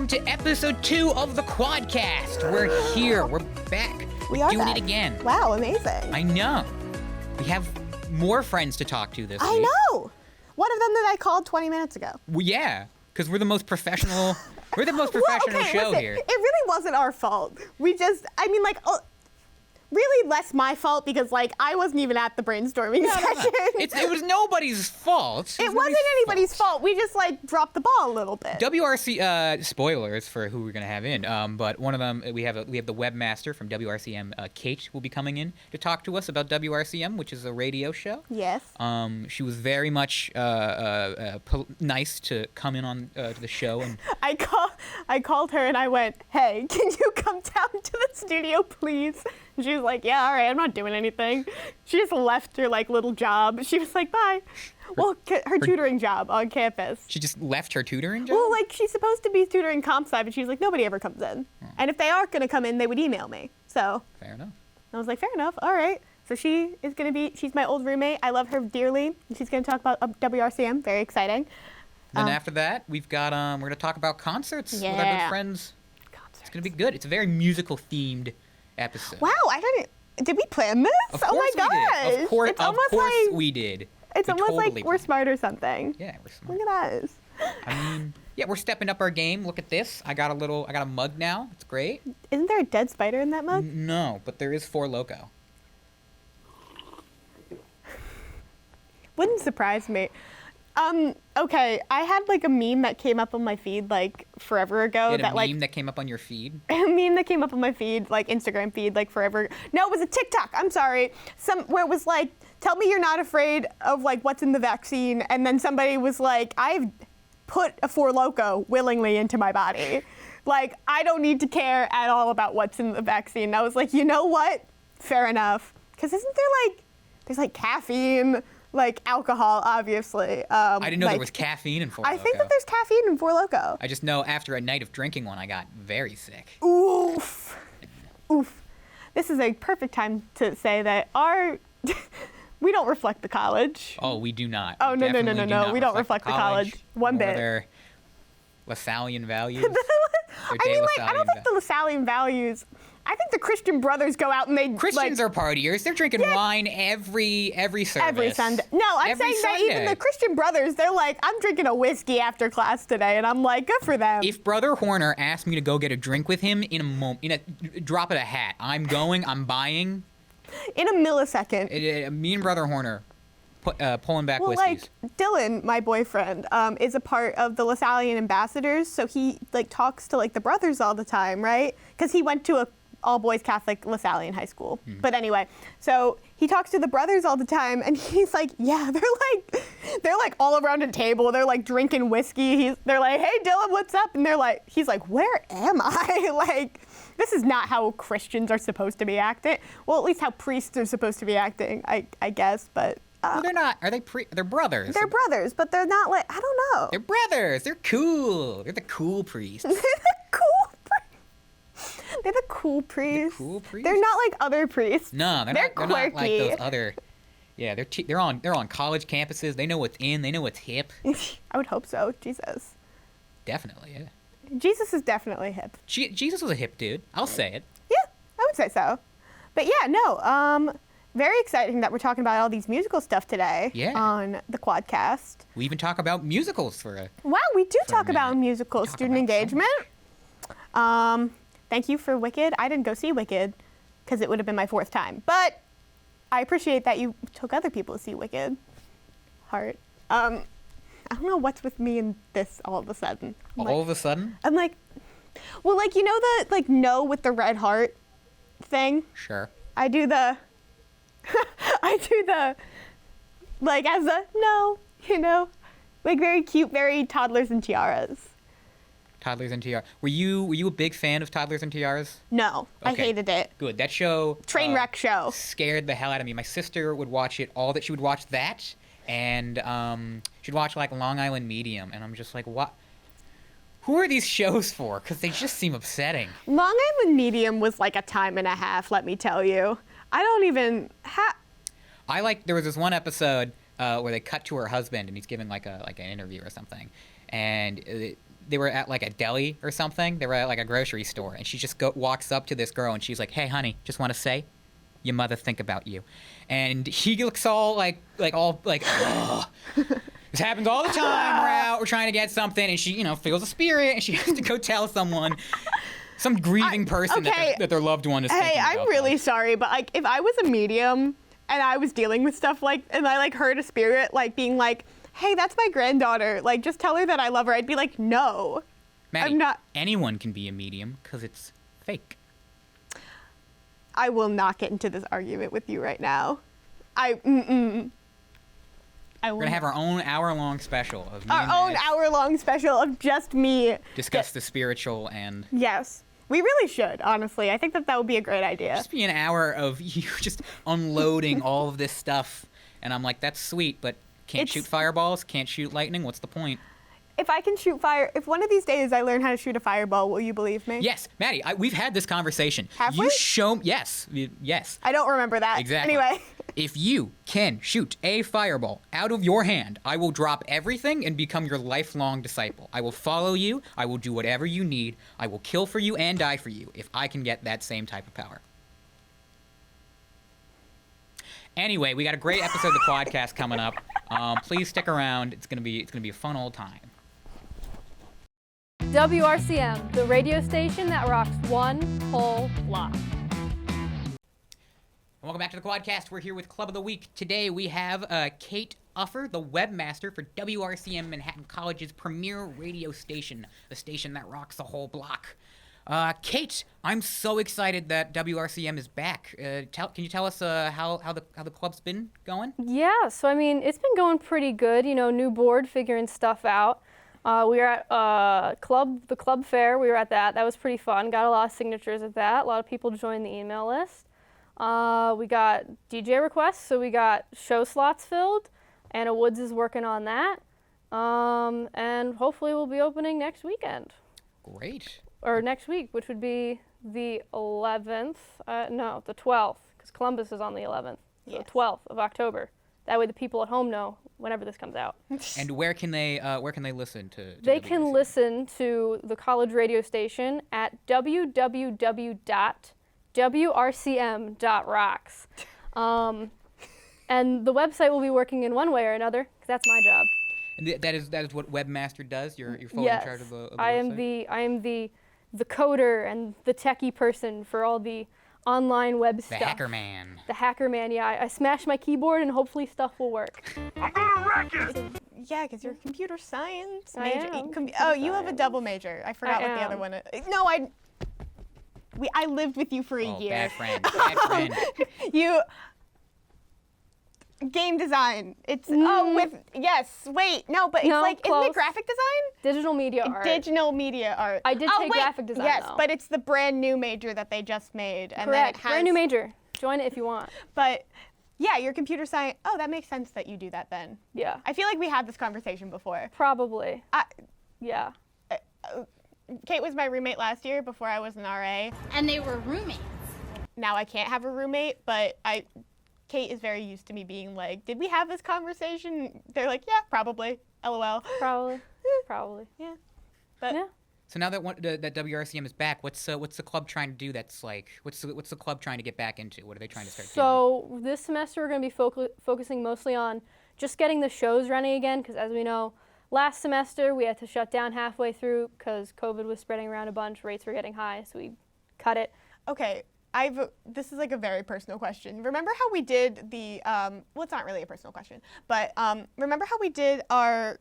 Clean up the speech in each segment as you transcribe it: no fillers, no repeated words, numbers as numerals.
to episode 2 of the Quadcast. We're here. We're back. We are doing back. it again. Wow, amazing. I know. We have more friends to talk to this week. I know. One of them that I called 20 minutes ago. Well, yeah, because we're the most professional. We're the most professional show listen, here. It really wasn't our fault. Really less my fault because, I wasn't even at the brainstorming session. It was nobody's fault. It wasn't anybody's fault. We just, dropped the ball a little bit. Spoilers for who we're going to have in. But one of them, we have the webmaster from WRCM, Kate, will be coming in to talk to us about WRCM, which is a radio show. Yes. She was very much nice to come in on to the show. And I called her and I went, hey, can you come down to the studio, please? And she was like, yeah, all right, I'm not doing anything. She just left her, little job. She was like, bye. Her tutoring job on campus. She just left her tutoring job? Well, she's supposed to be tutoring comp sci, but she's like, nobody ever comes in. And if they are going to come in, they would email me. So. Fair enough. I was like, fair enough, all right. So she's my old roommate. I love her dearly. And she's going to talk about WRCM, very exciting. Then after that, we've got, we're going to talk about concerts with our good friends. Concerts. It's going to be good. It's a very musical themed episode. Wow, did we plan this? Of course my gosh. we did. Of course we did. It's almost like we're smart or something. Yeah, we're smart. Look at us. I mean, yeah, we're stepping up our game. Look at this. I got a mug now. It's great. Isn't there a dead spider in that mug? No, but there is Four Loko. Wouldn't surprise me. Okay, I had a meme that came up on my feed forever ago. Meme that came up on your feed? A meme that came up on my feed, Instagram feed, forever. No, it was a TikTok. I'm sorry. Where it was tell me you're not afraid of what's in the vaccine, and then somebody was like, I've put a Four Loko willingly into my body. I don't need to care at all about what's in the vaccine. And I was like, you know what? Fair enough. Because isn't there there's caffeine. Alcohol, obviously. I didn't know there was caffeine in Four Loko. I think that there's caffeine in Four Loko. I just know after a night of drinking one, I got very sick. Oof. Oof. This is a perfect time to say that we don't reflect the college. Oh, we do not. Oh, no. We don't reflect the college one bit. Their Lasallian values. I don't think the Lasallian values. I think the Christian Brothers go out and they Christians are partiers. They're drinking wine every service. Every Sunday. No, I'm saying that even the Christian Brothers, they're like, I'm drinking a whiskey after class today, and I'm like, good for them. If Brother Horner asked me to go get a drink with him in a drop of a hat, I'm buying. In a millisecond. Me and Brother Horner pulling back whiskeys. Dylan, my boyfriend, is a part of the Lasallian ambassadors, so he talks to the brothers all the time, right? Because he went to a all-boys Catholic Lasallian high school. But anyway, so he talks to the brothers all the time, and he's like, yeah, they're all around a table. They're drinking whiskey. They're like, hey, Dylan, what's up? And he's like, where am I? This is not how Christians are supposed to be acting. Well, at least how priests are supposed to be acting, I guess, but... well, they're not. Are they they're brothers. They're brothers, but they're not I don't know. They're brothers. They're cool. They're the cool priests. They're the cool priests. The cool priests? They're not like other priests. No, they're not like those other. Yeah, they're on college campuses. They know what's in. They know what's hip. I would hope so. Jesus. Definitely, yeah. Jesus is definitely hip. Jesus was a hip dude. I'll say it. Yeah, I would say so. But yeah, no. Very exciting that we're talking about all these musical stuff today on the Quadcast. We even talk about musicals for a Wow, we do talk about musicals, student engagement. Thank you for Wicked. I didn't go see Wicked because it would have been my 4th time. But I appreciate that you took other people to see Wicked. Heart. I don't know what's with me and this all of a sudden. All of a sudden? I'm like, well, you know the no with the red heart thing? Sure. I do the as a no, very cute, very toddlers and tiaras. Toddlers and Tiaras. Were you a big fan of Toddlers and Tiaras? No, okay. I hated it. Good. That show... Train wreck show. Scared the hell out of me. My sister would watch it all that. She would watch that, and she'd watch Long Island Medium, and I'm just like, what? Who are these shows for? Because they just seem upsetting. Long Island Medium was a time and a half, let me tell you. I don't even... There was this one episode where they cut to her husband, and he's giving an interview or something, and they were at like a deli or something. They were at like a grocery store, and she just walks up to this girl, and she's like, "Hey, honey, just want to say, your mother think about you," and he looks all like ugh. This happens all the time. We're trying to get something, and she, feels a spirit, and she has to go tell someone, some grieving person that their loved one is thinking about. Hey, I'm really sorry, but like, if I was a medium and I was dealing with stuff and I like heard a spirit like being like, "Hey, that's my granddaughter. Like, just tell her that I love her," I'd be like, "No, Maddie, I'm not." Anyone can be a medium because it's fake. I will not get into this argument with you right now. We're going to have our own hour-long special of me our and own Max hour-long special of just me. discuss the spiritual and... Yes. We really should, honestly. I think that would be a great idea. Just be an hour of you just unloading all of this stuff. And I'm like, that's sweet, but can't shoot fireballs, can't shoot lightning. What's the point? If I can shoot fire, if one of these days I learn how to shoot a fireball, will you believe me? Yes, Maddie, we've had this conversation. Have we? Yes. I don't remember that. Exactly. Anyway. If you can shoot a fireball out of your hand, I will drop everything and become your lifelong disciple. I will follow you. I will do whatever you need. I will kill for you and die for you if I can get that same type of power. Anyway, we got a great episode of the podcast coming up. Please stick around. It's gonna be a fun old time. WRCM, the radio station that rocks one whole block. Welcome back to the Quadcast. We're here with Club of the Week. Today we have Kate Uffer, the webmaster for WRCM Manhattan College's premier radio station, the station that rocks the whole block. Kate, I'm so excited that WRCM is back. Can you tell us how the club's been going? Yeah, so I mean, it's been going pretty good. New board, figuring stuff out. We were at the club fair. We were at that. That was pretty fun. Got a lot of signatures at that. A lot of people joined the email list. We got DJ requests, so we got show slots filled. Anna Woods is working on that. And hopefully we'll be opening next weekend. Great. Or next week, which would be the 11th. No, the 12th, because Columbus is on the 11th. So Yes. 12th of October. That way the people at home know whenever this comes out. And where can they listen to They can WRCM? listen to the college radio station at www.wrcm.rocks. And the website will be working in one way or another, because that's my job. And that is what webmaster does. You're fully in charge of the website? I am the coder and the techie person for all the online web The stuff. hacker man. The hacker man, yeah. I smash my keyboard and hopefully stuff will work. I'm gonna wreck it! Yeah, because you're computer science I major. am You have a double major. I forgot what the other one is. No, I lived with you for a year. Bad friend. Bad friend. You game design. It's but it's No, like close. isn't it graphic design? Digital media art. Digital media art. I did take graphic design, Yes, though. but it's the brand new major that they just made, and Correct. then it has Brand new major. Join it if you want. But yeah, your computer science. Oh, that makes sense that you do that then. Yeah. I feel like we had this conversation before. Probably. Yeah. Kate was my roommate last year before I was an RA. And they were roommates. Now I can't have a roommate, but Kate is very used to me being like, "Did we have this conversation?" They're like, "Yeah, probably." LOL. Probably. Probably. Yeah. But Yeah. So now that that WRCM is back, what's the club trying to do? That's like what's the club trying to get back into? What are they trying to start doing? So this semester we're going to be focusing mostly on just getting the shows running again, because as we know, last semester we had to shut down halfway through because COVID was spreading around a bunch, rates were getting high, so we cut it. okay, this is like a very personal question. Remember how we did the well, it's not really a personal question, but remember how we did our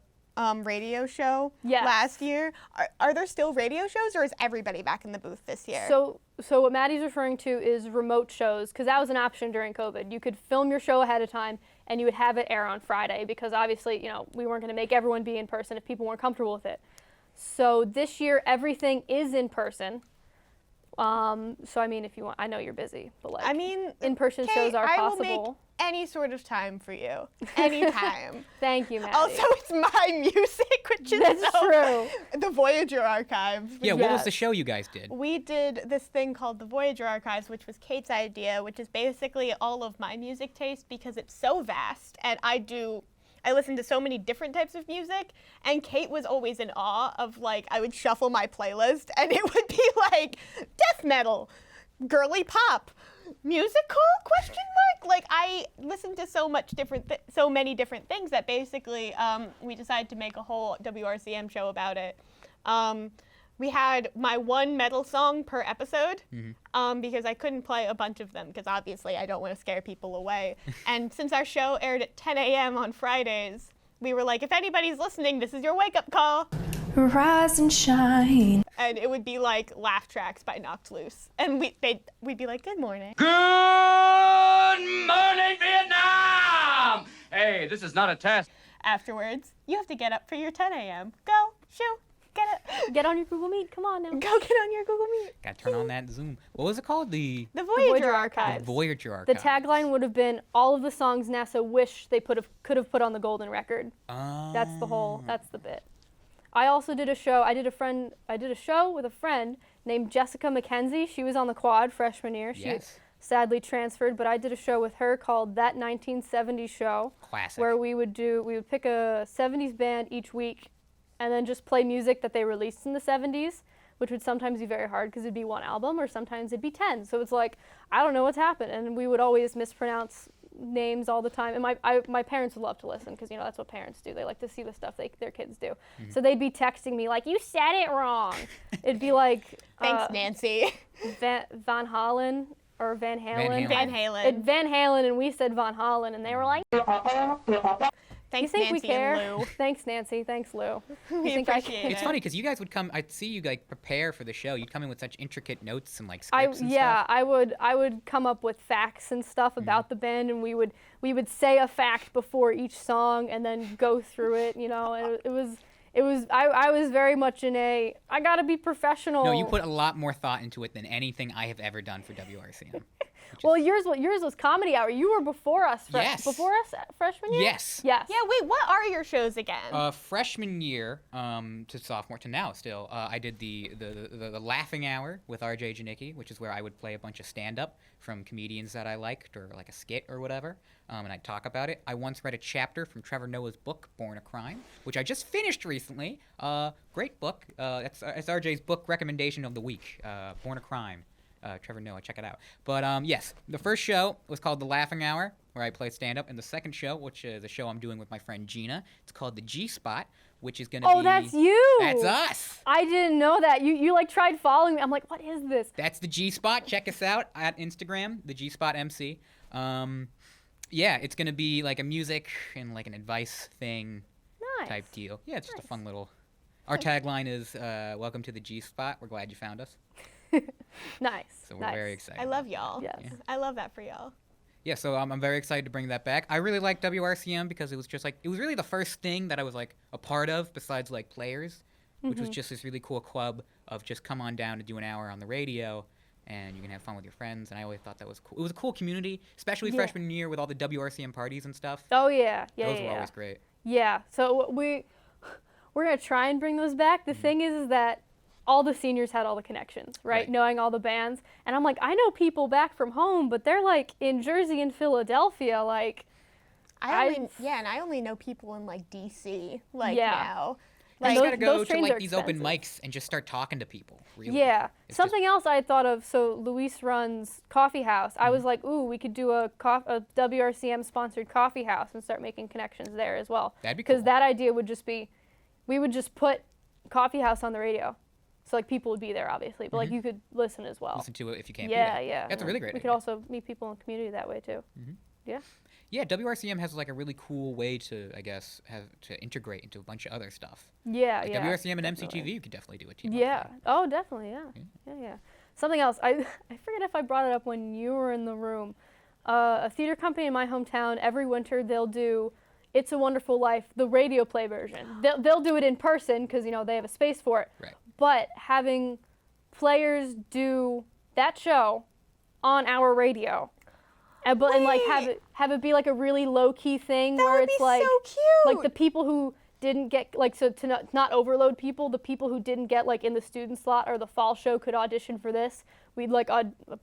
radio show Yes. last year? Are there still radio shows, or is everybody back in the booth this year? So what Maddie's referring to is remote shows, because that was an option during COVID. You could film your show ahead of time, and you would have it air on Friday, because obviously, we weren't going to make everyone be in person if people weren't comfortable with it. So this year, everything is in person. So I mean, if you want, I know you're busy, but like, in-person Kate, shows are I possible. will make any sort of time for you, anytime. Thank you, Maddie. Also, it's my music, which is That's true. The Voyager Archives. Yeah, what was Yes. the show you guys did? We did this thing called the Voyager Archives, which was Kate's idea, which is basically all of my music taste because it's so vast, and I do I listened to so many different types of music, and Kate was always in awe of, like, I would shuffle my playlist, and it would be, like, death metal, girly pop, musical, question mark? Like, I listened to so many different things that basically we decided to make a whole WRCM show about it. We had my one metal song per episode because I couldn't play a bunch of them because obviously I don't want to scare people away. And since our show aired at 10 a.m. on Fridays, we were like, if anybody's listening, this is your wake-up call. Rise and shine. And it would be like laugh tracks by Knocked Loose. And we'd be like, good morning. Good morning, Vietnam! Hey, this is not a test. Afterwards, you have to get up for your 10 a.m. Go, shoo. Get on your Google Meet. Come on now. Go get on your Google Meet. Gotta turn on that Zoom. What was it called? The The Voyager Archives. Voyager The Archives. tagline would have been all of the songs NASA wish they could have put on the golden record. That's the bit. I also did a show. I did a show with a friend named Jessica McKenzie. She was on the quad freshman year. She Yes. sadly transferred, but I did a show with her called That 1970s Show. Classic. Where we would pick a 70s band each week and then just play music that they released in the 70s, which would sometimes be very hard because it'd be one album or sometimes it'd be 10. So it's like, I don't know what's happened. And we would always mispronounce names all the time. And my parents would love to listen because, that's what parents do. They like to see the stuff their kids do. So they'd be texting me like, you said it wrong. It'd be like, Thanks, Nancy. Van Halen or Van Halen. Van Halen. Van Halen, and we said Von Hollen, and they were like, Thanks, you think Nancy we care? and Lou. Thanks, Nancy. Thanks, Lou. We think I appreciate care? It's it. funny because you guys would come. I'd see you like prepare for the show. You'd come in with such intricate notes and like I scripts and stuff. I would come up with facts and stuff about the band, and we would say a fact before each song, and then go through it. And I was very much in a I gotta be professional. No, you put a lot more thought into it than anything I have ever done for WRCM. Well, yours was Comedy Hour. You were before us. Yes. Before us freshman year. Yes. Yes. Yeah, wait, what are your shows again? Freshman year to sophomore to now still, I did the Laughing Hour with RJ Janicki, which is where I would play a bunch of stand-up from comedians that I liked or like a skit or whatever, and I'd talk about it. I once read a chapter from Trevor Noah's book, Born a Crime, which I just finished recently. Great book. That's RJ's book recommendation of the week, Born a Crime. Trevor Noah, check it out. But yes, the first show was called The Laughing Hour, where I played stand-up, and the second show, which is a show I'm doing with my friend Gina, it's called The G-Spot, which is going to be... Oh, that's you! That's us! I didn't know that. You like tried following me. I'm like, what is this? That's The G-Spot. Check us out at Instagram, The G-Spot MC. Yeah, it's going to be like a music and like an advice thing Nice. type deal. Yeah, it's just a fun little... Our tagline is, welcome to The G-Spot. We're glad you found us. Nice. So we're nice. very excited. I love y'all. Yes. Yeah. I love that for y'all. Yeah, so I'm very excited to bring that back. I really like WRCM because it was just like, it was really the first thing that I was like a part of besides like Players, which was just this really cool club of just come on down to do an hour on the radio and you can have fun with your friends. And I always thought that was cool. It was a cool community, especially freshman year with all the WRCM parties and stuff. Oh yeah. Yeah. Those yeah, were always great. Yeah. So we're gonna try and bring those back. The thing is that all the seniors had all the connections, right? Knowing all the bands. And I'm like, I know people back from home, but they're like in Jersey and Philadelphia, like and I only know people in like DC now. You Like, just gotta go those to trains like are these open expensive. mics and just start talking to people. Really. Yeah. It's Something else I had thought of, so Luis runs Coffee House. I was like, ooh, we could do a WRCM sponsored coffee house and start making connections there as well. That'd be Because cool. that idea would just be, we would just put Coffee House on the radio. So like people would be there obviously, but like you could listen as well. Listen to it if you can't Yeah, be there. yeah. That's a really great We idea. could also meet people in the community that way too. Yeah. Yeah, WRCM has like a really cool way to, I guess, have to integrate into a bunch of other stuff. Yeah, Like yeah. WRCM and definitely. MCTV, you could definitely do a team up Yeah. thing. Oh, definitely. Yeah. Yeah. Something else. I forget if I brought it up when you were in the room. A theater company in my hometown, every winter they'll do It's a Wonderful Life, the radio play version. They'll do it in person because they have a space for it. Right. But having players do that show on our radio, and like have it be like a really low key thing That where would it's be like so cute. like the people who didn't get, like, so to not overload people, the people who didn't get, like, in the student slot or the fall show could audition for this. We'd, like,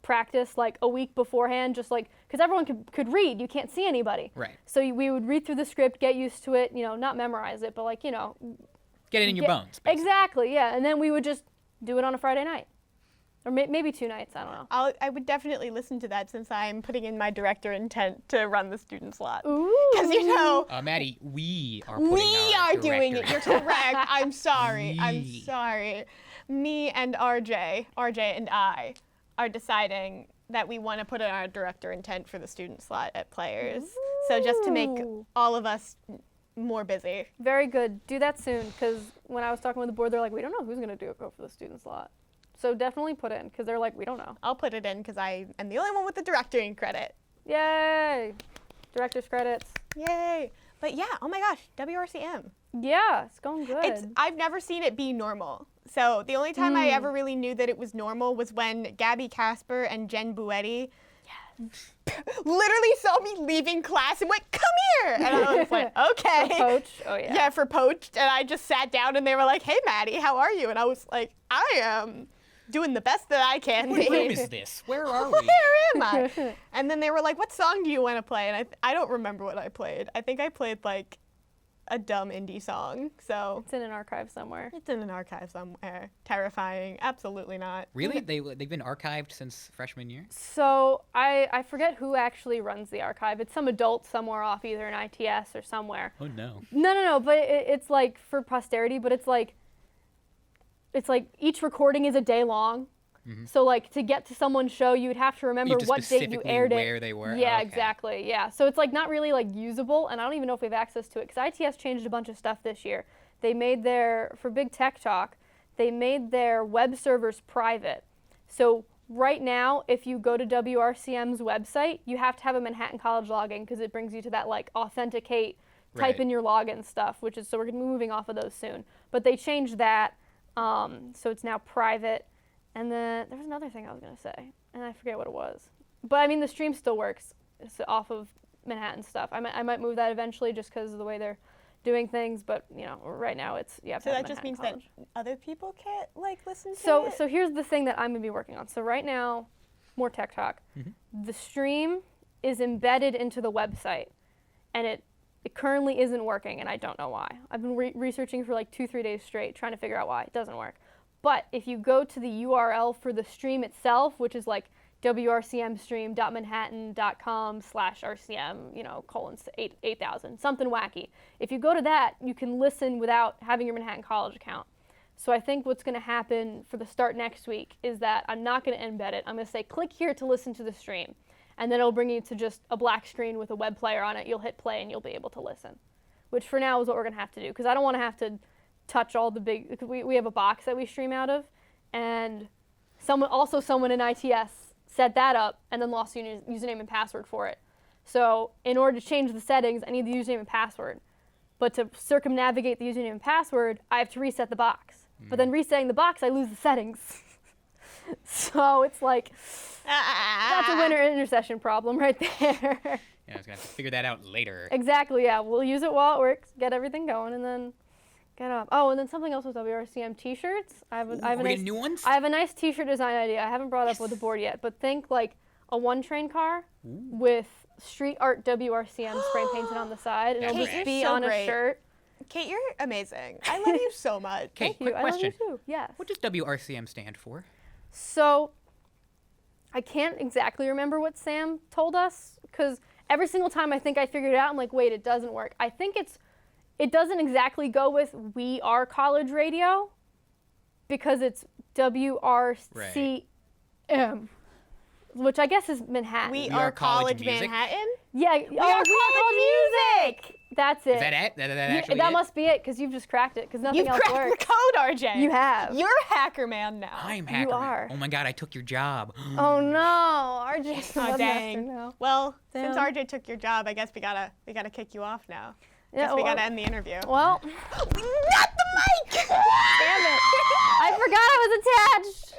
practice, like, a week beforehand, just, like, because everyone could read. You can't see anybody. Right. So we would read through the script, get used to it, not memorize it, but, like, Get it in your bones, basically. Exactly, yeah. And then we would just do it on a Friday night. Or maybe 2 nights, I don't know. I would definitely listen to that since I'm putting in my director intent to run the student slot. Ooh. Because, Maddie, we are doing it. You're correct. I'm sorry. I'm We. sorry. Me and RJ and I are deciding that we want to put in our director intent for the student slot at Players. So just to make all of us more busy. Very good. Do that soon, because when I was talking with the board, they're like, we don't know who's going to go for the student slot. So definitely put in, because they're like, we don't know. I'll put it in because I am the only one with the directing credit. Yay! Director's credits. Yay! But yeah, oh my gosh, WRCM. Yeah, it's going good. I've never seen it be normal. So the only time I ever really knew that it was normal was when Gabby Casper and Jen Buetti literally saw me leaving class and went, come here! And I was like, okay. For Poach? Oh, yeah. Yeah, for Poached. And I just sat down and they were like, hey, Maddie, how are you? And I was like, I am doing the best that I can What be. room is this? Where are we? Where am I? And then they were like, what song do you want to play? And I don't remember what I played. I think I played like a dumb indie song. So It's in an archive somewhere. it's in an archive somewhere. Terrifying. Absolutely not. Really? They've been archived since freshman year? So I forget who actually runs the archive. It's some adult somewhere off, either in ITS or somewhere. Oh, no. No, but it's like for posterity, but it's like each recording is a day long. So like to get to someone's show, you would have to remember You have to what date you specifically aired it. where they were? Yeah, Okay. exactly. Yeah. So it's like not really like usable, and I don't even know if we have access to it because ITS changed a bunch of stuff this year. They made for Big Tech Talk, they made their web servers private. So right now, if you go to WRCM's website, you have to have a Manhattan College login because it brings you to that like authenticate, type Right. in your login stuff, which is, so we're gonna be moving off of those soon. But they changed that, so it's now private. And then there was another thing I was gonna say, and I forget what it was. But I mean, the stream still works. It's off of Manhattan stuff. I might move that eventually just because of the way they're doing things. But right now it's So that just means that other people can't like listen to it? So here's the thing that I'm gonna be working on. So right now, more tech talk. The stream is embedded into the website, and it currently isn't working, and I don't know why. I've been researching for like 2-3 days straight, trying to figure out why it doesn't work. But if you go to the URL for the stream itself, which is like wrcmstream.manhattan.com/RCM, :8000, something wacky. If you go to that, you can listen without having your Manhattan College account. So I think what's going to happen for the start next week is that I'm not going to embed it. I'm going to say, click here to listen to the stream. And then it'll bring you to just a black screen with a web player on it. You'll hit play and you'll be able to listen, which for now is what we're going to have to do because I don't want to have to touch all the big, we have a box that we stream out of, and someone in ITS set that up and then lost username and password for it. So in order to change the settings, I need the username and password. But to circumnavigate the username and password, I have to reset the box. But then resetting the box, I lose the settings. So it's like, that's a winter intercession problem right there. Yeah, I was going to have to figure that out later. Exactly, yeah. We'll use it while it works, get everything going, and then get up. Oh, and then something else with WRCM t-shirts. I have a nice new ones? I have a nice t-shirt design idea. I haven't brought up with the board yet, but think like a one-train car with street art WRCM spray painted on the side, and it'll That's just rad. be So on a great. shirt. Kate, you're amazing. I love you so much. Okay, Thank quick you. I love question. you too. Yes. What does WRCM stand for? So I can't exactly remember what Sam told us because every single time I think I figured it out, I'm like, wait, it doesn't work. I think it doesn't exactly go with We Are College Radio because it's WRCM, which I guess is Manhattan. We We are Are College College Music? Manhattan? Yeah. We are College Music. That's it. Is that it? That actually that it? must be it because you've just cracked it because nothing You've else cracked works. the code, RJ. You have. You're a hacker man now. I'm hacker. Man. are. Oh my god, I took your job. Oh no, RJ's the Oh, webmaster dang. now. Well, since Damn. RJ took your job, I guess we gotta kick you off now. Yeah, Guess we well- gotta end the interview. Well, Not the mic! damn it. I forgot I was attached.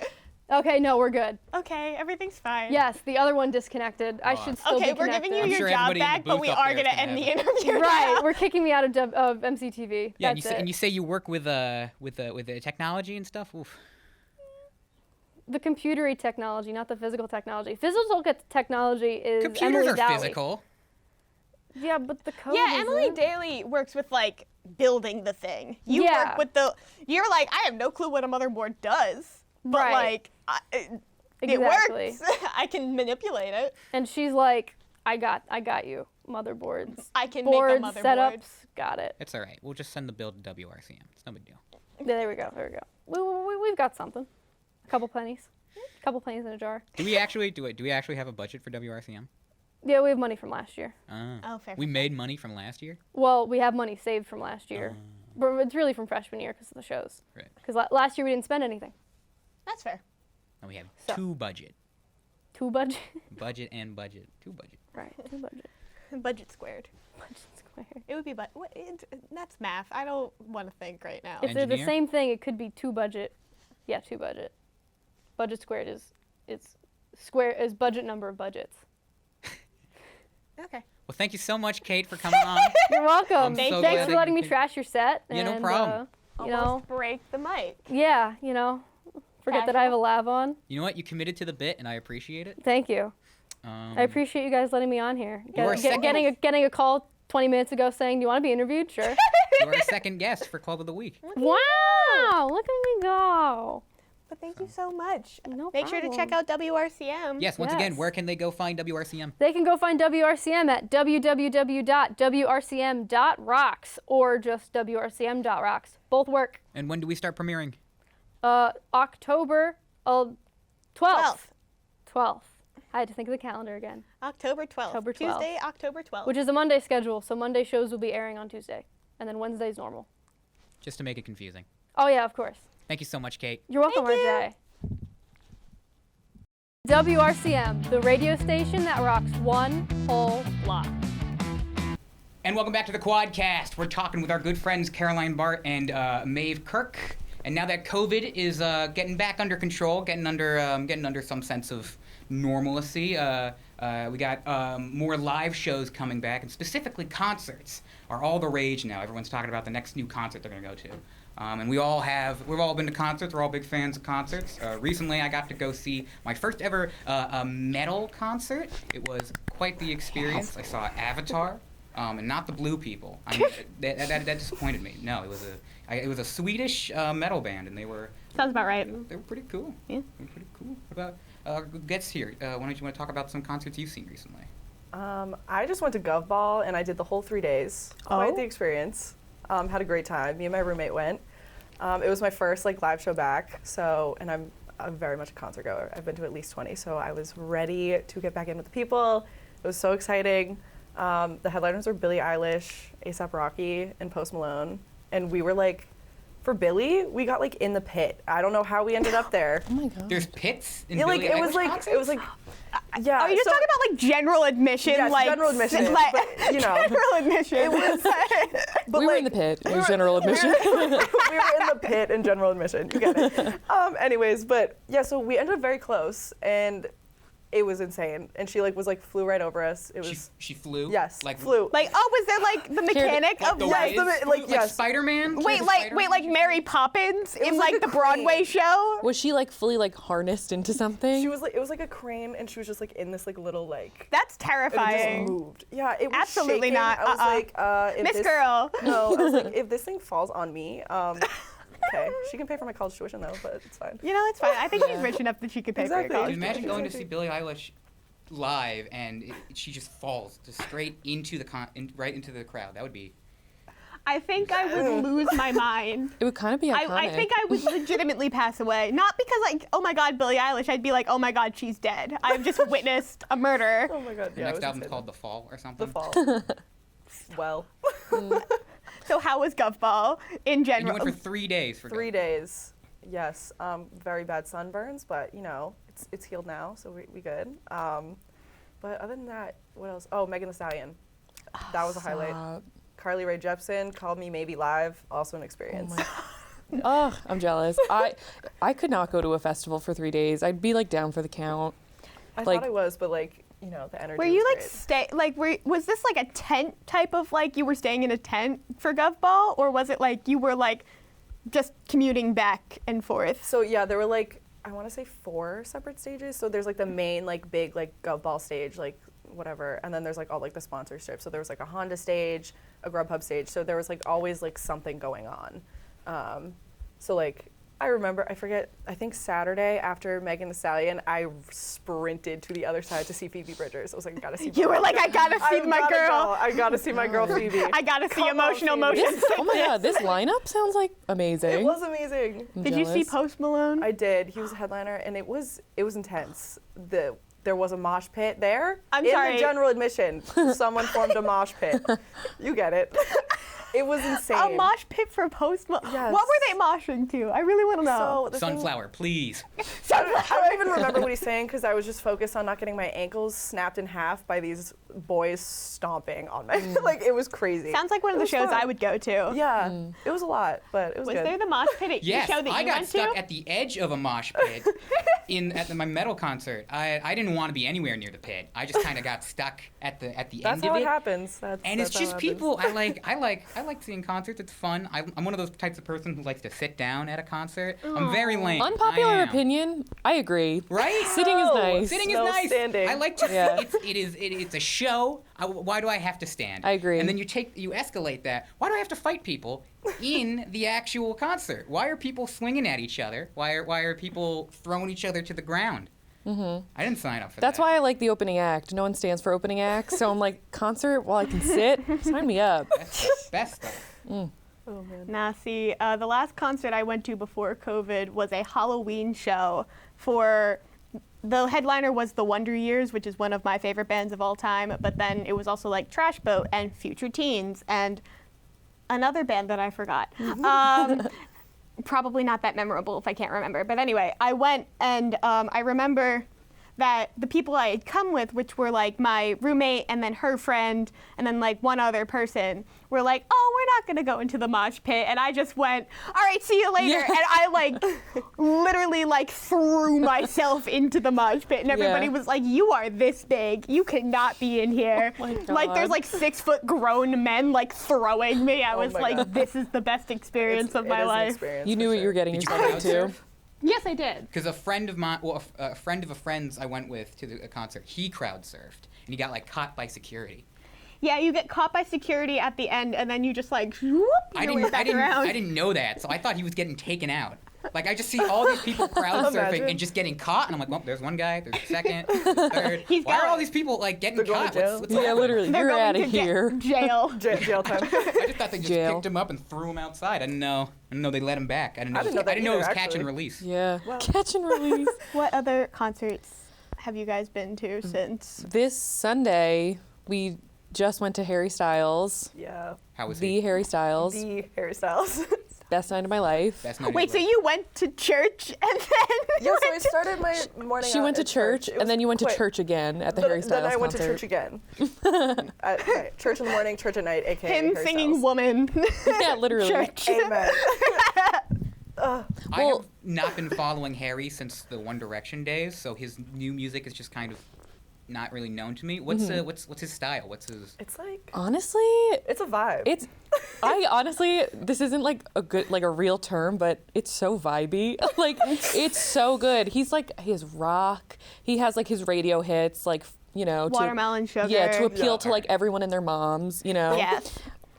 Okay, no, we're good. Okay, everything's fine. Yes, the other one disconnected. I should still Okay, be we're connected. giving you I'm your sure job everybody in the back, but booth we up are there gonna is gonna end the have interview. Right, now. we're kicking me out of MCTV. Yeah, That's and it. you say you work with the technology and stuff. Oof. The computery technology, not the physical technology. Physical technology is Computers Emily are Daly. physical. Yeah, but the code. Yeah, Emily isn't. Daly works with like building the thing. You Yeah. work with you're like, I have no clue what a motherboard does, but Right. like, it Exactly. works. I can manipulate it. And she's like, I got you. Motherboards. I can Boards, make a motherboard. setups, got it. It's all right. We'll just send the bill to WRCM. It's no big deal. There we go. We've got something. A couple pennies. A couple pennies in a jar. Do we actually have a budget for WRCM? Yeah, we have money from last year. Oh, fair. We made money from last year. Well, we have money saved from last year. But it's really from freshman year because of the shows. Right. Because last year we didn't spend anything. That's fair. And we have So. two budget. Two budget. Budget and budget. Two budget. Right, two budget. Budget squared. Budget square. It would be, that's math. I don't want to think right now. If they're the Engineer? same thing, it could be two budget. Yeah, two budget. Budget squared is budget number of budgets. Okay. Well, thank you so much, Kate, for coming on. You're welcome. I'm so Thanks glad for that letting you me could- trash your set. Yeah, no and, problem. You know, Almost break the mic. yeah, you know, forget that I have a lav on. You know what? You committed to the bit, and I appreciate it. Thank you. I appreciate you guys letting me on here. You are second- Getting a call 20 minutes ago saying, "Do you want to be interviewed?" Sure. You are a second guest for Club of the Week. Wow! Look at me go. But thank you so much. No Make sure to check out WRCM. Yes. Once again, Yes. where can they go find WRCM? They can go find WRCM at www.wrcm.rocks or just wrcm.rocks. Both work. And when do we start premiering? October 12th. 12th. 12th. I had to think of the calendar again. October 12th. October 12th. Tuesday, October 12th. Which is a Monday schedule, so Monday shows will be airing on Tuesday. And then Wednesday's normal. Just to make it confusing. Oh, yeah, of course. Thank you so much, Kate. You're welcome, RJ. WRCM, the radio station that rocks one whole block. And welcome back to the Quadcast. We're talking with our good friends Caroline Bart and Maeve Kirk. And now that COVID is getting back under control, getting under some sense of normalcy, we got more live shows coming back, and specifically concerts are all the rage now. Everyone's talking about the next new concert they're going to go to. And we've all been to concerts. We're all big fans of concerts. Recently, I got to go see my first ever metal concert. It was quite the experience. I saw Avatar, and not the Blue People. That disappointed me. No, it was a Swedish metal band, and they were Sounds about right. they were pretty cool. Yeah. They were pretty cool. What about guests here? Why don't you want to talk about some concerts you've seen recently? I just went to Gov Ball and I did the whole 3 days. Quite Oh. the experience. Had a great time. Me and my roommate went. It was my first live show back. And I'm very much a concert goer. I've been to at least 20, so I was ready to get back in with the people. It was so exciting. The headliners were Billie Eilish, A$AP Rocky, and Post Malone. And we were for Billie, we got in the pit. I don't know how we ended up there. Oh my god. There's pits in Yeah, Billie it Eilish was concerts? yeah. Are you just so- talking about general admission? Yes, general admission, but, you know. General admission. It was, but We were in the pit. It was general admission. we were in the pit in general admission. You get it. Anyways, but yeah, so we ended up very close, and it was insane. And she flew right over us. It was She flew? yes, Like flew. was there the mechanic like of the yes, Wiz? the- like, Like yes. Spider-Man? wait, like Mary Poppins in was like a the Broadway crane. show? Was she fully harnessed into something? She was it was like a crane, and she was just in this little That's and it terrifying. just moved. Yeah, it was Absolutely shaking. not. I was if Miss this, Girl. No, I was if this thing falls on me, okay, she can pay for my college tuition though, but it's fine. You know, it's fine. I think she's rich enough that she could pay Exactly. for your Can college. you imagine going to Exactly. see Billie Eilish live and she just falls just straight into right into the crowd? That would be. I think I would lose my mind. It would kind of be iconic. I think I would legitimately pass away. Not because oh my God, Billie Eilish. I'd be oh my God, she's dead. I've just witnessed a murder. Oh my god. The Yeah, it next was album's insane. called The Fall or something. The Fall. Well, So how was Gov Ball in And you general? went for 3 days for 3 Gov. days. Yes. Very bad sunburns, but it's healed now, so we good. But other than that, what else? Oh, Megan Thee Stallion. That was a highlight. Stop. Carly Rae Jepsen, Called Me Maybe Live, also an experience. Oh my- Oh, I'm jealous. I could not go to a festival for 3 days. I'd be like down for the count. I Like- thought I was, but like, you know, the energy Were was you like was this like a tent type of like you were staying in a tent for Gov Ball, or was it like you were like just commuting back and forth? So yeah, there were like, I want to say 4 separate stages. So there's like the main like big like Gov Ball stage, like whatever, and then there's like all like the sponsorships. So there was like a Honda stage, a Grubhub stage. So there was like always like something going on. So like I remember, I think Saturday after Megan Thee Stallion, I sprinted to the other side to see Phoebe Bridgers. I was like, I gotta see. You were like, I gotta see my girl. I gotta see my girl Phoebe. I gotta see Come on, emotional Phoebe. motion. Oh my god, this lineup sounds like amazing. It was amazing. I'm Did you see jealous. Post Malone? I did. He was a headliner, and it was intense. There was a mosh pit there. I'm in sorry. the general admission, someone formed a mosh pit. You get it. It was insane. A mosh pit for Post Malone? Yes. What were they moshing to? I really want to know. So the thing- Sunflower, please. I don't even remember what he's saying because I was just focused on not getting my ankles snapped in half by these boys stomping on me. Like, it was crazy. Sounds like one of It the was shows fun. I would go to. Yeah, it was a lot, but it was, Was good. there the mosh pit at Yes, the show that I you got went stuck to? at the edge of a mosh pit at my metal concert. I didn't want to be anywhere near the pit. I just kind of got stuck at the That's end how of it it. happens. And it's that's how just it happens. people. I like seeing concerts. It's fun. I'm one of those types of person who likes to sit down at a concert. I'm very lame. I Unpopular am. opinion, I agree. Right? Sitting is nice. Sitting is No nice. standing. I like to. Yeah. It's a show. Why do I have to stand? I agree. And then you escalate that. Why do I have to fight people in the actual concert? Why are people swinging at each other? Why are people throwing each other to the ground? I didn't sign up for That's that. why I like the opening act. No one stands for opening acts, so I'm like, concert while I can sit? Sign me up. That's the best stuff. Oh man. Nah, see, the last concert I went to before COVID was a Halloween show for. The headliner was the Wonder Years, which is one of my favorite bands of all time, but then it was also like Trash Boat and Future Teens and another band that I forgot. Probably not that memorable if I can't remember. But anyway, I went and I remember that the people I had come with, which were like my roommate and then her friend and then like one other person, were like, oh, we're not gonna go into the mosh pit. And I just went, all right, see you later. Yeah. And I like literally like threw myself into the mosh pit and everybody Yeah. was like, you are this big. You cannot be in here. Oh my Like there's God. like 6-foot grown men like throwing me. I Oh was my like, God. this is the best experience of It my is an life. experience You for knew what sure. you were getting Did you yourself crowd into. surf? Yes, I did. Because a friend of mine, well, a friend of a friend's I went with to the concert, he crowd surfed and he got like caught by security. Yeah, you get caught by security at the end, and then you just like whoop your way back around. I didn't know that, so I thought he was getting taken out. Like I just see all these people crowd surfing Imagine. and just getting caught, and I'm like, well, there's one guy, there's a second, third. He's Why are got- all these people like getting They're going caught? to jail. What's Yeah, happening? literally, They're you're going out of to here. jail. Jail time. I just thought they just Jail. picked him up and threw him outside. I didn't know they let him back. I didn't know. I didn't know that it was either, catch and actually. release. Yeah, Wow. catch and release. What other concerts have you guys been to since? This Sunday, we just went to Harry Styles. Yeah. How was The he? Harry Styles. The hairstyles. Best night of my life. Best night of Wait, your so life. you went to church and then Yeah, so I went to- started my morning She out went to at church, It and was then you went to quick. church again at the Harry Styles Then I went concert. to church again. Right, church in the morning, church at night, aka him Harry singing Styles. "Woman." Yeah, literally. Church. Amen. I Well- have not been following Harry since the One Direction days, so his new music is just kind of not really known to me. What's his style? What's his? It's like Honestly, it's a vibe. it's. I honestly, this isn't like a real term, but it's so vibey. Like, it's so good. He's like, he has rock. He has like his radio hits, like, you know, Watermelon Sugar. Yeah, to appeal Yeah. to like everyone and their moms, you know. Yes.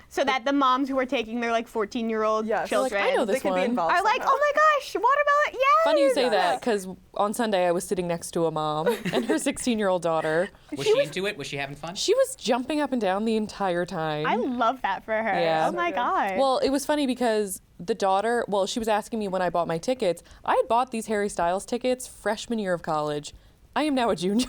So that the moms who are taking their like 14-year-old Yeah, so, like, children I know they this could be one. involved are like, somehow. oh my gosh, watermelon, yes. Funny you say Yeah. that, because on Sunday I was sitting next to a mom and her 16-year-old daughter. Was she into it? Was she having fun? She was jumping up and down the entire time. I love that for her. Yeah. Oh my So good. god. Well, it was funny because the daughter, well, she was asking me when I bought my tickets. I had bought these Harry Styles tickets freshman year of college. I am now a junior.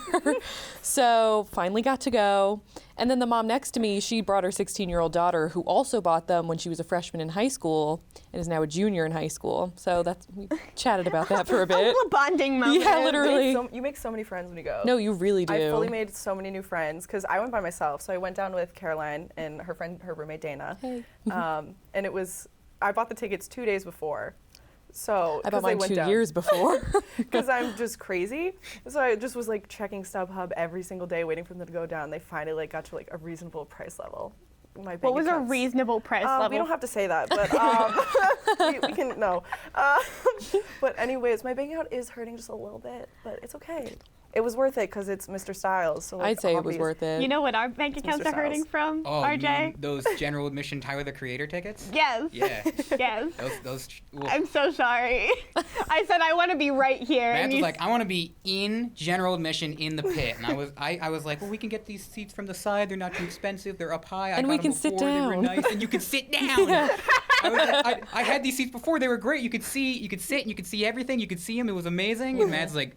So finally got to go. And then the mom next to me, she brought her 16-year-old daughter who also bought them when she was a freshman in high school and is now a junior in high school. So we chatted about that for a a bit. little bonding moment. Yeah, literally. You make so many friends when you go. No, you really do. I fully made so many new friends because I went by myself. So I went down with Caroline and her roommate Dana. Hey. And it was I bought the tickets 2 days before. So, I bought 'cause they mine went 2 down. years before. Because I'm just crazy. So I just was like checking StubHub every single day, waiting for them to go down. They finally like got to like a reasonable price level. My bank What was a account's- reasonable price level? We don't have to say that, but we can no. But anyways, my bank account is hurting just a little bit, but it's okay. It was worth it because it's Mr. Styles. So like, I'd say it was obvious- worth it. You know what our bank accounts Mr. are hurting Styles. from, Oh, you RJ? mean those general admission Tyler the Creator tickets? Yes. Yeah. Yes. Those. Well, I'm so sorry. I said I want to be right here. Matt and was you like, I want to be in general admission in the pit, and I was like, well, we can get these seats from the side. They're not too expensive. They're up high. And I got we them can sit before, They were down. nice, and you can sit down. I was like, I had these seats before. They were great. You could sit, and you could see everything. You could see them. It was amazing. And Matt's like,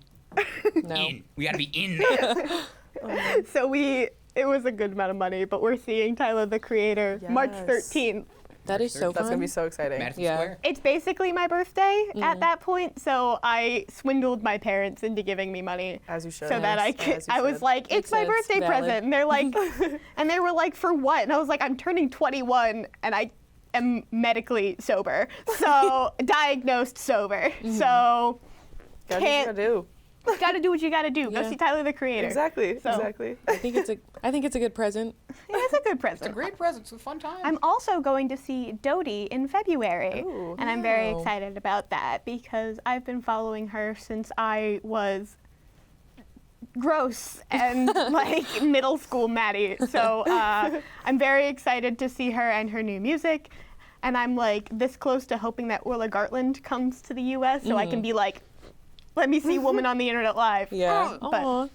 No. in. We got to be in there. So it was a good amount of money, but we're seeing Tyler the Creator March Yes. 13th. That is so That's fun. gonna be so exciting. Madison Yeah. Square. It's basically my birthday at that point, so I swindled my parents into giving me money As you should. so that I Yes, could. as you I was should. like, "It's Makes my sense. birthday Valid. present," and they're like, and they were like, "For what?" And I was like, "I'm turning 21, and I am medically sober, so diagnosed sober, so Gotta do what you can't gotta do. gotta do what you gotta do. Go Yeah. see Tyler the Creator." Exactly. So- Exactly. I think it's a good present. Yeah, it's a good present. It's a great present. It's a fun time. I'm also going to see Dodie in February, Ooh. and I'm very Wow. excited about that because I've been following her since I was gross and like middle school Maddie. So I'm very excited to see her and her new music, and I'm like this close to hoping that Orla Gartland comes to the U.S. so I can be like, let me see Woman on the Internet Live. Yeah. But Aw.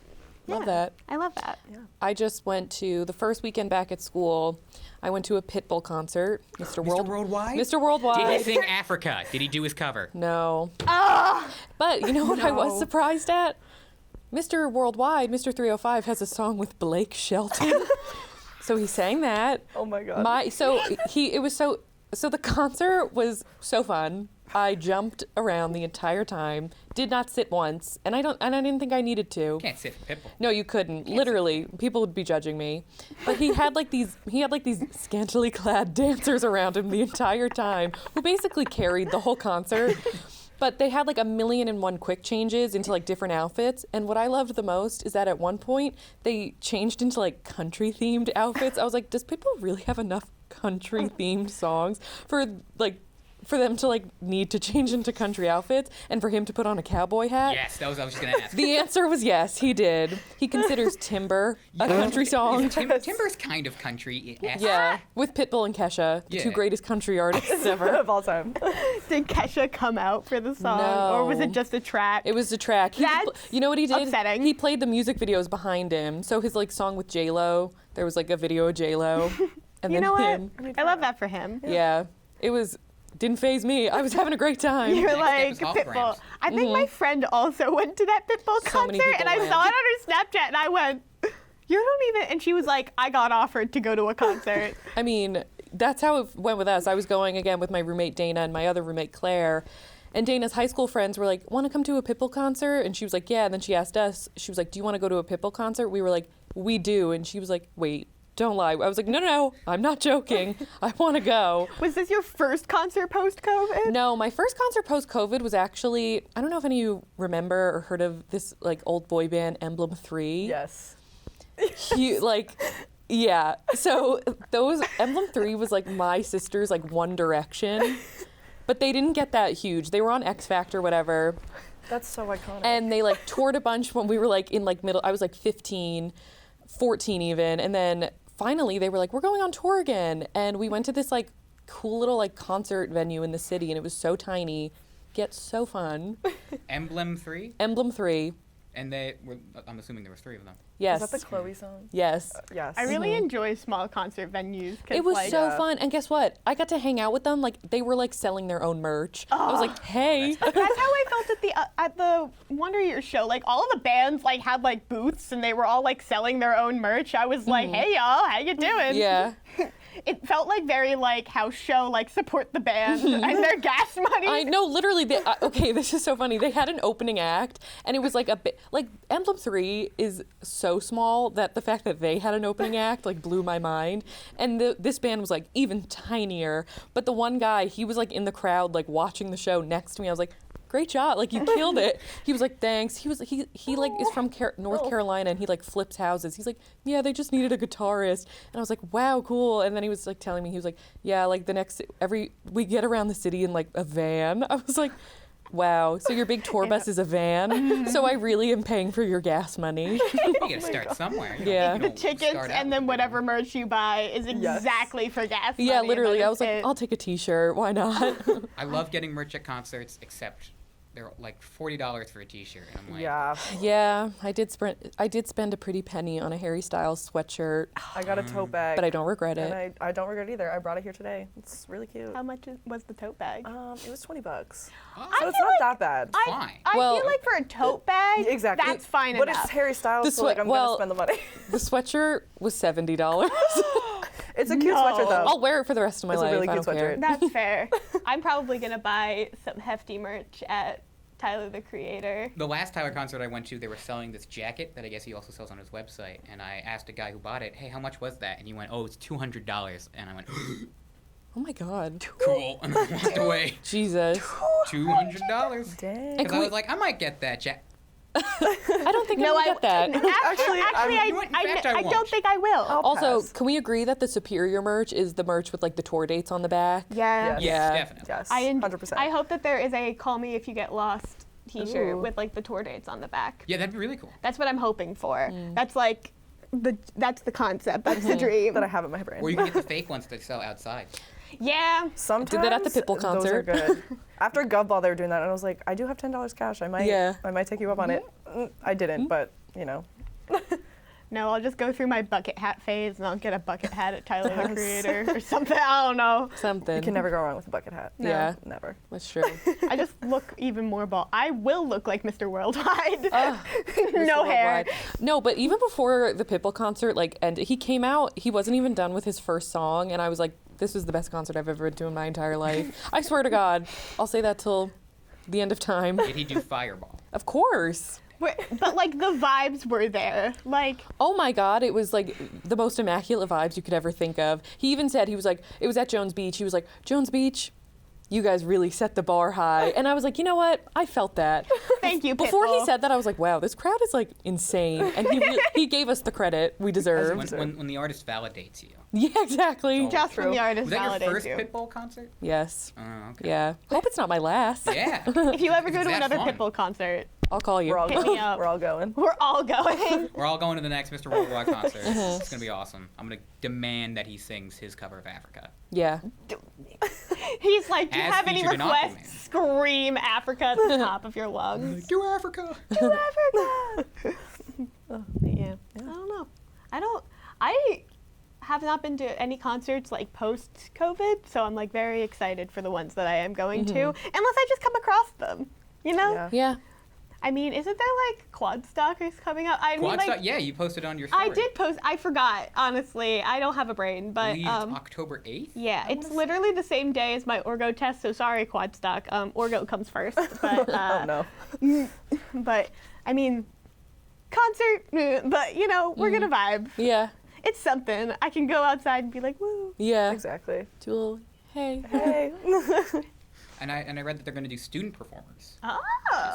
Love that. I love that. I just went to the first weekend back at school. I went to a Pitbull concert. Mr. Worldwide? Mr. Did he Worldwide. sing Africa? Did he do his cover? No. Oh, But you know what I was No. surprised at? Mr. Worldwide, Mr. 305 has a song with Blake Shelton. So he sang that. Oh my god. So the concert was so fun. I jumped around the entire time, did not sit once, and I didn't think I needed to. Can't sit for Pitbull. No, you couldn't. Literally, people would be judging me. But he had like these scantily clad dancers around him the entire time, who basically carried the whole concert. But they had like 1,000,001 quick changes into like different outfits. And what I loved the most is that at one point they changed into like country themed outfits. I was like, does Pitbull really have enough country themed songs for them to like need to change into country outfits and for him to put on a cowboy hat? Yes, that was I was just gonna ask. The answer was yes, he did. He considers Timber a country song. Timber's kind of country. Yeah, with Pitbull and Kesha, the two Yeah. greatest country artists ever. of all time. did Kesha come out for the song, or was it No. just a track? It was the track. That's You know what he did? upsetting. He played the music videos behind him. So his like song with J-Lo, there was like a video of J-Lo. And You then know what? him. I love that for him. Yeah. Didn't phase me. I was having a great time. You're Next like step is Pitbull. holograms. I think my friend also went to that Pitbull So many concert, people and I went. saw it on her Snapchat, and I went, "You don't even." And she was like, "I got offered to go to a concert." I mean, that's how it went with us. I was going again with my roommate Dana and my other roommate Claire. And Dana's high school friends were like, want to come to a Pitbull concert? And she was like, yeah. And then she asked us, she was like, do you want to go to a Pitbull concert? We were like, we do. And she was like, wait, don't lie. I was like, no, I'm not joking. I want to go. Was this your first concert post-COVID? No, my first concert post-COVID was actually, I don't know if any of you remember or heard of this like old boy band, Emblem 3. Yes. Yeah. So those Emblem 3 was like my sister's like One Direction. But they didn't get that huge. They were on X Factor, whatever. That's so iconic. And they like toured a bunch when we were like in like middle, I was like 15, 14 even. And then finally they were like, we're going on tour again. And we went to this like cool little like concert venue in the city, and it was so tiny, yet so fun. Emblem 3, Emblem 3. and I'm assuming there was 3 of them. Yes. Is that the Chloe song? Yes. Yes. I really enjoy small concert venues. 'Cause, It was like, so fun. And guess what? I got to hang out with them. Like they were like selling their own merch. I was like, hey. That's how I felt at the Wonder Years show. Like all of the bands like had like booths, and they were all like selling their own merch. I was like, hey y'all, how you doing? Yeah. it felt like very like house show, like support the band and their gas money. I know, literally. Okay, this is so funny. They had an opening act, and it was like a bit like Emblem 3 is so small that the fact that they had an opening act like blew my mind. And this band was like even tinier. But the one guy, he was like in the crowd, like watching the show next to me. I was like, great job, like you killed it. He was like, thanks. He like is from North Carolina, and he like flips houses. He's like, yeah, they just needed a guitarist. And I was like, wow, cool. And then he was like telling me, he was like, yeah, like we get around the city in like a van. I was like, wow, so your big tour bus is a van? So I really am paying for your gas money. You gotta start somewhere. Yeah. The tickets and then whatever merch you buy is exactly for gas money. Yeah, and literally. then I was like, I'll take a t-shirt. Why not? I love getting merch at concerts, except they're like $40 for a t-shirt. And I'm like, Yeah, I did spend a pretty penny on a Harry Styles sweatshirt, I got a tote bag. but I don't regret it. And I don't regret it either. I brought it here today. It's really cute. How much was the tote bag? It was $20. oh, So it's not that bad. fine. I Well- feel like for a tote bag, Exactly. that's fine But enough. it's Harry Styles, The so like sweat- I'm well- gonna spend the money. The sweatshirt was $70. It's a cute No. sweatshirt though. I'll wear it for the rest of my It's a life. really I cute don't care. sweatshirt. That's fair. I'm probably gonna buy some hefty merch at Tyler the Creator. The last Tyler concert I went to, they were selling this jacket that I guess he also sells on his website. And I asked a guy who bought it, hey, how much was that? And he went, oh, it's $200. And I went, Oh my God. cool. And I walked away. Jesus. $200. Dang. Because I was like, I might get that jacket. I don't think I will get that. Actually, You know what? In fact, I I don't won't. think I will. Also, pass. can we agree that the superior merch is the merch with like the tour dates on the back? Yeah. Yes. Yeah. Definitely. Yes. 100%. I hope that there is a "Call Me If You Get Lost" T-shirt Ooh. with like the tour dates on the back. Yeah, that'd be really cool. That's what I'm hoping for. That's like that's the concept. That's the dream. that I have in my brain. Or you can get the fake ones that sell outside. Yeah. Sometimes Did that at the Pitbull Those are concert. good. After Gov Ball, they were doing that, and I was like, I do have $10 cash. I might take you up on it. I didn't, but you know. No, I'll just go through my bucket hat phase and I'll get a bucket hat at Tyler the Creator or something. I don't know. Something. You can never go wrong with a bucket hat. No. Yeah, Never. that's true. I just look even more bald. I will look like Mr. Worldwide. no Mr. hair. Worldwide. No, but even before the Pitbull concert, like, and he came out, he wasn't even done with his first song, and I was like, this was the best concert I've ever been to in my entire life. I swear to God, I'll say that till the end of time. Did he do Fireball? Of course. But like the vibes were there. Like Oh my God, it was like the most immaculate vibes you could ever think of. He even said, he was like, it was at Jones Beach. He was like, Jones Beach, you guys really set the bar high. And I was like, you know what? I felt that. thank you, Before he Pitbull. said that, I was like, wow, this crowd is like insane. And he gave us the credit we deserve. When the artist validates you. Yeah, exactly. Oh. just when the artist Was that your validates first you. Pitbull concert? Yes. Oh, okay. Yeah. Hope it's not my last. Yeah. If you ever go It's to that another fun. Pitbull concert, I'll call you. We're all Hit me going. up. We're all going. we're all going. We're all going to the next Mr. Worldwide concert. It's going to be awesome. I'm going to demand that he sings his cover of Africa. Yeah. He's like, do you As have any featured in requests? Scream Africa at the top of your lungs. Do Africa! To Africa. Yeah. I don't know. I have not been to any concerts like post COVID, so I'm like very excited for the ones that I am going to, unless I just come across them. You know? Yeah. Yeah. I mean, isn't there like quad stalkers coming up? I mean, Quad like, Stock, yeah, you posted on your story. I did post. I forgot. Honestly, I don't have a brain, I but believe it's October 8th? yeah, it's literally the same day as my Orgo test. So sorry, quad stock. Orgo comes first, but Oh no. but I mean, concert. But you know, we're gonna vibe. Yeah. It's something. I can go outside and be like, woo. Yeah. Exactly. Do a little, hey. Hey. And I read that they're going to do student performers. Oh.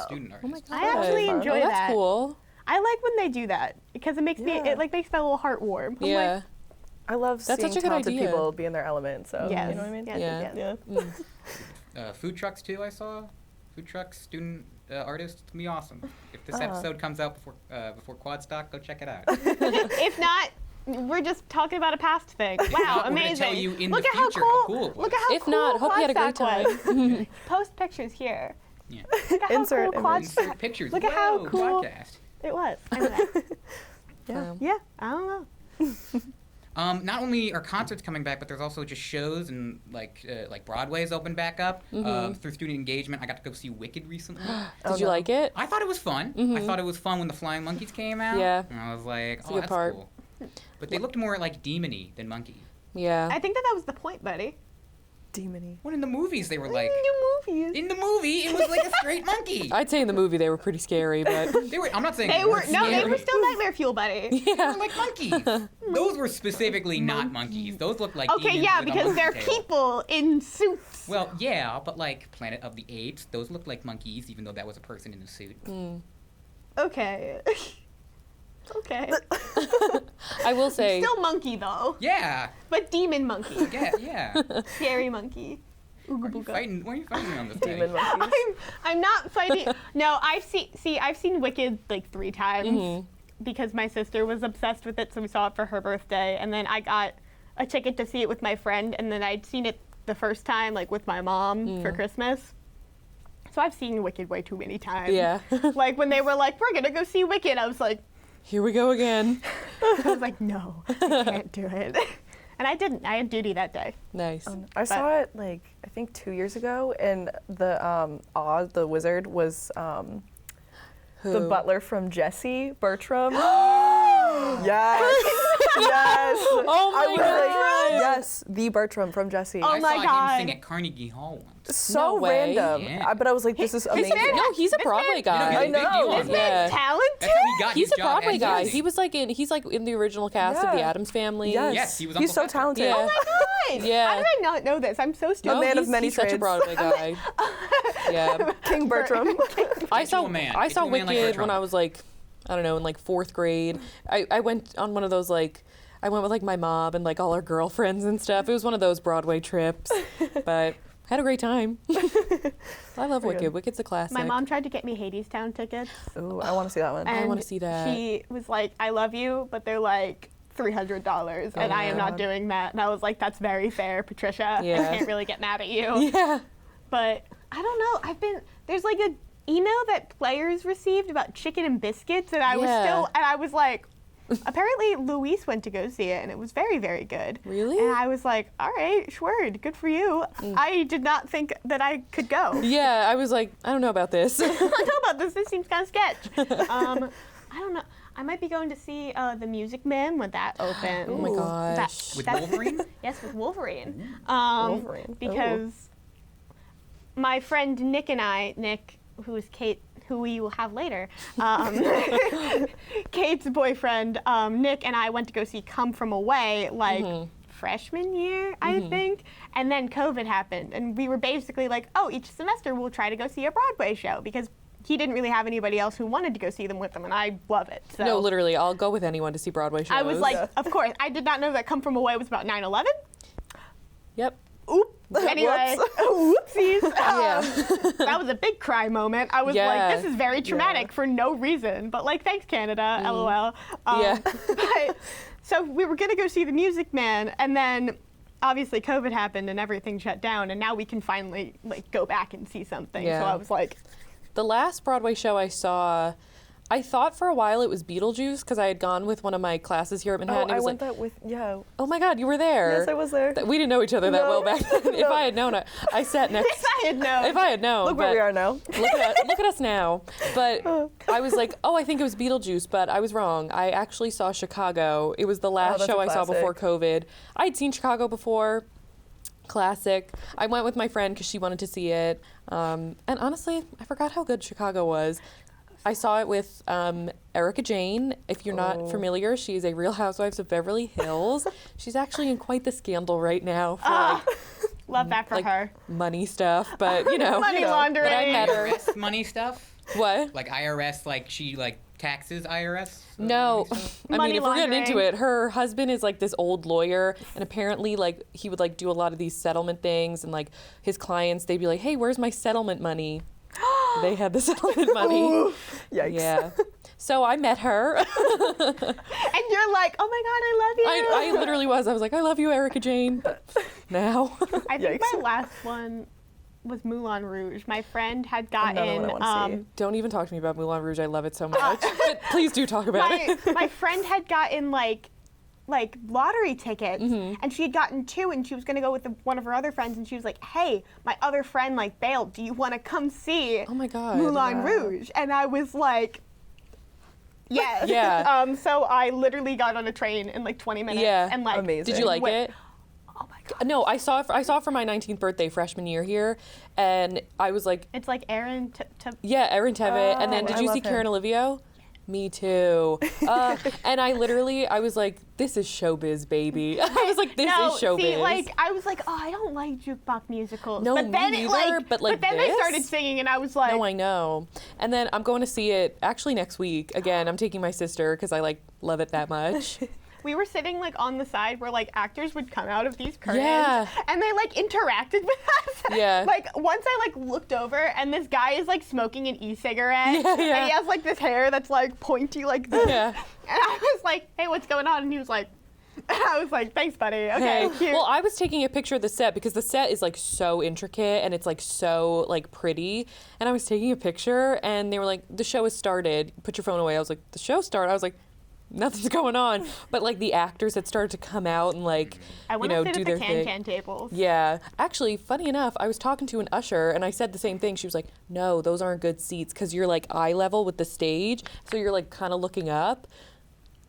Student artists. Oh my God. I actually Fun. enjoy Oh, that's that. cool. I like when they do that because it makes me. Yeah. It like makes my little heart warm. I'm Yeah. like, I love That's seeing such a good talented idea. people be in their element. So yes. you know what I mean? Yes, Yeah. yes. Food trucks, too, I saw. Food trucks, student artists. It's going to be awesome. If this episode comes out before Quad Stock, go check it out. If not, we're just talking about a past thing. Wow, We're gonna amazing! tell you in Look the at how future cool! how cool it was. Look at how If cool not, hope you had a great Quad Stock was. Post pictures here. Yeah. Look at how Insert cool Quad image. Stock. Insert pictures. Look at how Whoa, cool podcast. it was. Anyway. Yeah. Yeah, I don't know. Not only are concerts coming back, but there's also just shows and like Broadway's opened back up through student engagement. I got to go see Wicked recently. Did you like it? I thought it was fun. I thought it was fun when the Flying Monkeys came out. Yeah. And I was like, a oh, good that's part. cool. But they looked more like demon-y than monkey. Yeah. I think that was the point, buddy. Demony. When in the movies they were like, New movies. in the movie it was like a straight monkey. I'd say in the movie they were pretty scary, but They were. I'm not saying They were scary. still nightmare fuel, buddy. They were like monkeys. Those were specifically not monkeys. Those looked like Okay, demons yeah, with a because monkey they're tail. people in suits. Well, yeah, but like Planet of the Apes, those looked like monkeys, even though that was a person in a suit. Okay. Okay. I will say Still monkey though, Yeah, but demon monkey, yeah. scary monkey. Ooga Why are you booga. fighting? Why are you fighting me on this Demon thing? monkeys. I'm not fighting. No, I've seen Wicked like 3 times Mm-hmm. because my sister was obsessed with it, so we saw it for her birthday, and then I got a ticket to see it with my friend, and then I'd seen it the first time like with my mom for Christmas. So I've seen Wicked way too many times. Yeah. Like when they were like, "We're gonna go see Wicked," I was like, here we go again. "No, I can't do it." And I didn't. I had duty that day. Nice. I saw it like I think 2 years ago, and the Oz the wizard was the Who? butler from Jesse Bertram. Yes. Yes. Oh I my was God. like, yes, the Bertram from Jesse. Oh I my saw God. him sing at Carnegie Hall once. So No way. random. Yeah. But I was like, this is amazing. No, he's a Broadway guy. You know, he's a big deal on This that. Yeah. man's talented. That's how he got He's his a job Broadway at guy. Disney. He's like in the original cast of the Yeah. Addams Family. Yes. Yes, he was on He's so Professor. talented. Yeah. Oh my God. Yeah. How did I not know this? I'm so stupid. No, man of he's- many he's such a trades. Broadway guy. Yeah. King Bertram. I Get saw you a man. I Get saw you a man like Wicked Bertram. when I was like, I don't know, in like 4th grade. I went on one of those like I went with like my mom and like all our girlfriends and stuff. It was one of those Broadway trips, but had a great time. I love Wicked. Wicked's a classic. My mom tried to get me Hadestown tickets. Ooh, I want to see that one. And wanna see that. She was like, "I love you," but they're like $300, and I am yeah. not doing that. And I was like, "That's very fair, Patricia. Yeah. I can't really get mad at you." Yeah. But I don't know. There's like a email that players received about chicken and biscuits, and I was like, apparently Luis went to go see it, and it was very, very good. Really? And I was like, all right, sure, good for you. I did not think that I could go. Yeah, I was like, I don't know about this. I don't know about this. This seems kind of sketch. I don't know. I might be going to see The Music Man when that opens. Oh my gosh. With That's- Wolverine? Yes, with Wolverine. Wolverine. Because my friend Nick and I, Nick, who is Kate, who we will have later, Kate's boyfriend, Nick and I went to go see Come From Away, like freshman year, I think. And then COVID happened. And we were basically like, oh, each semester we'll try to go see a Broadway show because he didn't really have anybody else who wanted to go see them with him, and I love it. So No, literally, I'll go with anyone to see Broadway shows. I was like, of course. I did not know that Come From Away was about 9/11. yep. Oop. Anyway, whoopsies. Yeah. That was a big cry moment. I was Yeah. like, this is very traumatic for no reason. But like, thanks, Canada, LOL. Yeah. But, so we were going to go see The Music Man, and then obviously COVID happened and everything shut down, and now we can finally like go back and see something. Yeah. So I was like, The last Broadway show I saw, I thought for a while it was Beetlejuice because I had gone with one of my classes here at Manhattan. Oh, It I was went like, that with, yeah. oh my God, you were there. Yes, I was there. We didn't know each other that No. well back then. If I had known, I sat next. if I had known. If I had known. Look where but we are now. look at us now. But I was like, oh, I think it was Beetlejuice, but I was wrong. I actually saw Chicago. It was the last that's show a I saw before classic. COVID. I'd seen Chicago before. Classic. I went with my friend because she wanted to see it. And honestly, I forgot how good Chicago was. I saw it with Erica Jane. If you're not familiar, she's a Real Housewives of Beverly Hills. She's actually in quite the scandal right now for Love that for like her. money stuff, but you know. Money you know, laundering. But I met her. IRS money stuff? What? Like IRS, like she like taxes IRS? No, Money stuff? I Money mean, if we're getting into laundering. it, her husband is like this old lawyer, and apparently, like, he would like do a lot of these settlement things, and like his clients, they'd be like, "Hey, where's my settlement money?" They had the settlement money. Yikes. Yeah. So I met her. And you're like, oh my God, I love you. I literally was. I was like, "I love you, Erica Jane." But now. I think Yikes. my last one was Moulin Rouge. My friend had Another gotten one I wanna see. Don't even talk to me about Moulin Rouge. I love it so much. But please do talk about it. my friend had gotten like lottery tickets, and she had gotten 2, and she was gonna go with one of her other friends, and she was like, hey, my other friend like bailed, do you want to come see Oh my God. Moulin Rouge? And I was like, yes. Yeah. So I literally got on a train in like 20 minutes, Yeah. and like Amazing. Did you like went- it? No, I saw it for my 19th birthday freshman year here, and I was like, It's like Aaron. yeah, Erin Tevitt. And then Oh, did I you love see him. Karen Olivio? Me too. And I was like, this is showbiz, baby. I was like, this is showbiz. See, like I was like, oh, I don't like jukebox musicals. No, but me then neither, but, like, then they this? started singing, and I was like, No, I know. And then I'm going to see it actually next week. Again, I'm taking my sister because I like love it that much. we were sitting like on the side where like actors would come out of these curtains, Yeah. and they like interacted with us. Yeah. Like once I like looked over, and this guy is like smoking an e-cigarette, Yeah, yeah. and he has like this hair that's like pointy like this. Yeah. And I was like, hey, what's going on? And he was like, I was like, thanks, buddy. Okay, Hey, cute. well, I was taking a picture of the set because the set is like so intricate and it's like so like pretty. And I was taking a picture and they were like, the show has started. Put your phone away. I was like, the show started. I was like, nothing's going on. But like the actors had started to come out and like, I you want to know, sit do at their the thing. can tables. Yeah. Actually, funny enough, I was talking to an usher and I said the same thing. She was like, no, those aren't good seats because you're like eye level with the stage. So you're like kind of looking up.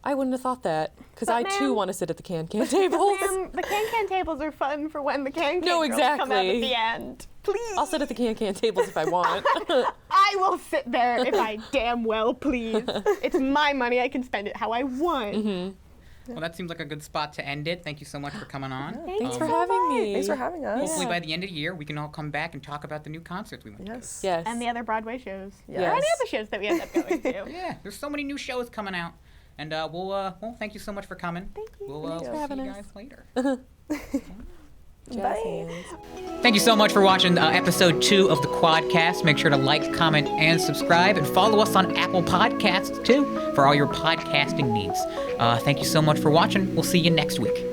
I wouldn't have thought that because But I too ma'am- want to sit at the can tables. The can tables are fun for when the can No, girls come out at exactly. the end. Please. I'll sit at the can tables if I want. I will sit there if I damn well please. It's my money. I can spend it how I want. Well, that seems like a good spot to end it. Thank you so much for coming on. Thanks for having me. Thanks for having us. Hopefully by the end of the year, we can all come back and talk about the new concerts we went to. Yes. Yes. And the other Broadway shows. Yes. Or any other shows that we end up going to. Yeah, there's so many new shows coming out. And well, thank you so much for coming. Thank you. We'll Thank you. see having you us. guys later. Jazz Bye. hands. Thank you so much for watching episode 2 of the Quadcast. Make sure to like, comment, and subscribe, and follow us on Apple Podcasts too for all your podcasting needs. Thank you so much for watching. We'll see you next week.